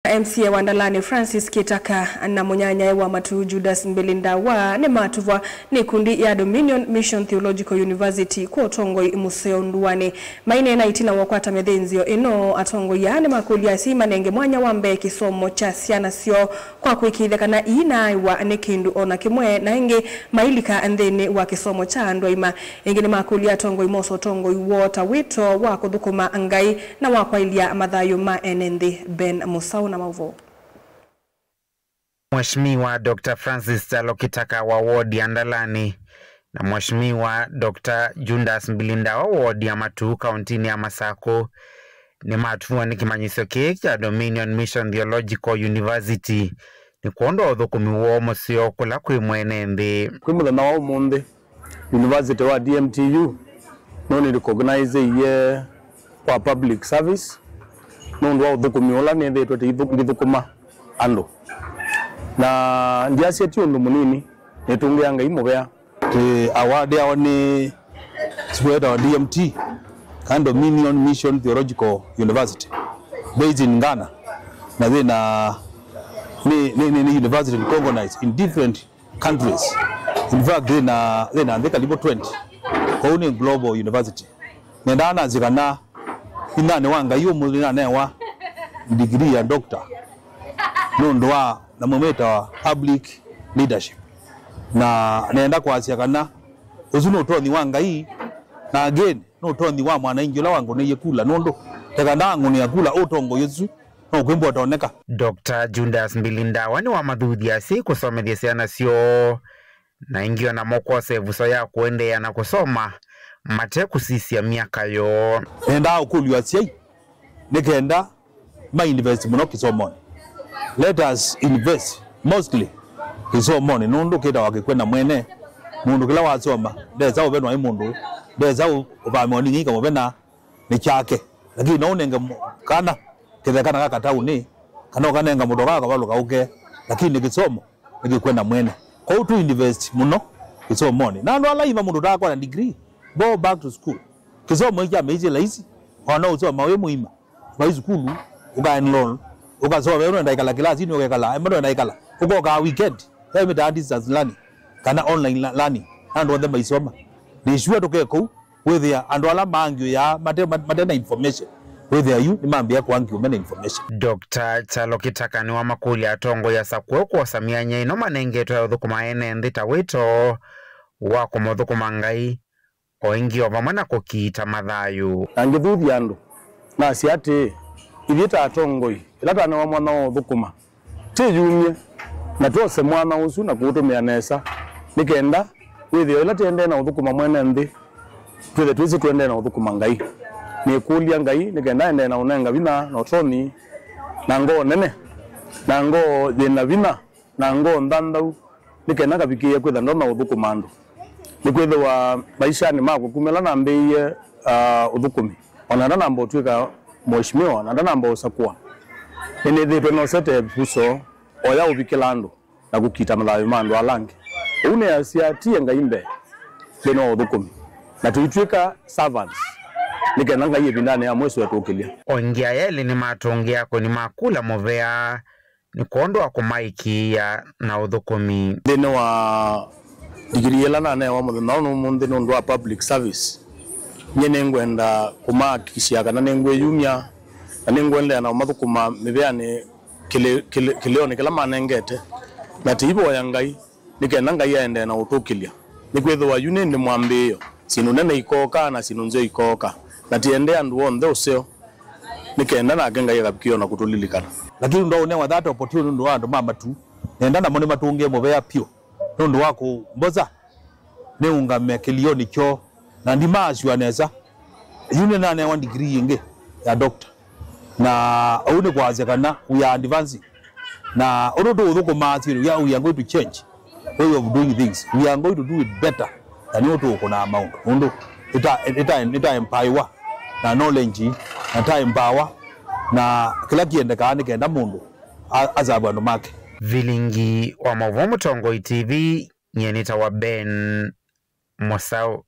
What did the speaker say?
MCA Wandalani Francis Kitaka na munyanya wa matu Judas Mbelindawa ne matuvwa ni kundi ya Dominion Mission Theological University kwa tongoi museo nduwane maine na itina wakwata medenzio eno atongo ya ne makuli ya sima nenge mwanya wambe kisomo cha siana sio kwa kuikidhekana ina wa nekindu ona kimwe na enge mailika andene wa kisomo cha andoima enge ne makuli ya tongo imoso tongo iwota wito wa kudhukuma angai na wakwailia madhayo maenende Ben Musau na Mavo. Mheshimiwa Dr. Francis Talo Kitaka wa ward ya Ndalani na Mheshimiwa Dr. Judas Mbelindawa wa ward ya Matu kauntini ya Masako ni matuwa ni kimanyiso keki ya Dominion Mission Theological University ni kuondo udhukumi uo musio kula kuimwene mbi. Kuimula na wao munde University wa DMTU noni recognize ye kwa public service nundu wa udhukumi ola nende itote idhukuma ando na ndiasi eti undu munini netunge anga imobea award ya ni spread wa DMT kind of Dominion Mission Theological University based in Ghana na then ni university recognized in different countries. In fact then andika libo 20 kwa uni global university nendana zikana inane wanga iyo mulina newa degree ya doctor nondwa na mometa wa public leadership na nenda kwa asia kana uzuno toni wanga hii na again no toni wa mwana injula wangu ne yekula nondo tekanda ngo ni yakula otongo yesu no kwembo atoneka. Dr. Judas Mbelindawa ni wa madhudi asi kusomethia ciana sio na ingio na moko sevuso ya kuendea na kusoma mate kusisia miaka yo nenda ukulu asia nikenda ma invest muno kisomoni. Let us invest mostly kisomoni nondo keda wakikwenda mwene mundu kila wasoma ndeza ubenwa imundu ndeza uvamoni ngika mubena ni chake lakini naonenga kana kithekana kaka tauni kana kanenga mundu kaka baluka uke lakini kisomo nikikwenda mwene kwa utu invest muno kisomoni na ndo alaima mundu takwa na degree go back to school kisomo hiki ameije laisi ona usoma we muima ba school ukaenroll ukasoma wewe ndaikala class ni ukekala emado ndaikala uko ka weekend hewe ta distance learning kana online learning ando ndema isoma ni sure tokeko with ya ando ala mangyo ya matena information with ya you ni mambia kwa angyo mena information. Dr. Talo Kitaka ni wa makuli atongo ya sakwe kwa samia nyeino manengeto ya udhukuma ene ndita wito wako mudhukuma ngai oingi ovamana kukiita madhayu angithuthi andu na siate ithita atongoi ilata na mwana wa udhukuma tiyumye na tuose mwana usu na kutumia nesa nikenda withio ilata ende na udhukuma mwene nthi twithe tuende na udhukuma ngai ni kulia ngai nikenda ende na unenga vina na otoni na ngo nene na ngo thina vina na ngo ndandau nikenda kabikie kwitha ndo na udhukuma andu nikwithe wa maisha ni mako kumela na mbeye udhukumi ona na mbo twika mheshimiwa na ndana mbo sakwa ene thitwe no sete puso oya ubikila andu na gukita mathayo mandu alangi une asiatie ngaimbe beno udhukumi na tuitwika servants nikena ngai ebindane ya mweso atukilia ongia yele ni matongi yako ni makula movea ni kuondoa kumaiki ya na udhukumi deno wa degree yela na ne wa mo na no munde no ndo public service nyene ngwenda kumakishia kana nengwe yumya na nengwenda na mathukuma mibeane kilione kila manengete na tibo ya ngai nikena ngai aende na utukilia nikwetho wa yune ndi mwambio sinu nene ikoka na sinu nze ikoka na tiende andu wonde useo nikenda na agenga yakapikio na kutulilikana lakini ndo one wa that opportunity ndo andu mama tu nenda na mone matunge mobea pio ndo wako mboza ne ungame kilioni cho na ndimashu aneza yune na ne 1 degree inge ya doctor na une kwaze kana we are advancing na odo udhuko maatiru ya we are going to change way of doing things we are going to do it better than yoto kuna amount ndo ita empower na knowledge na time power na kila kiende kaani kenda mundu azabu ando make Vilingi wa Mavomo Tongo TV nyenita wa Ben Musau.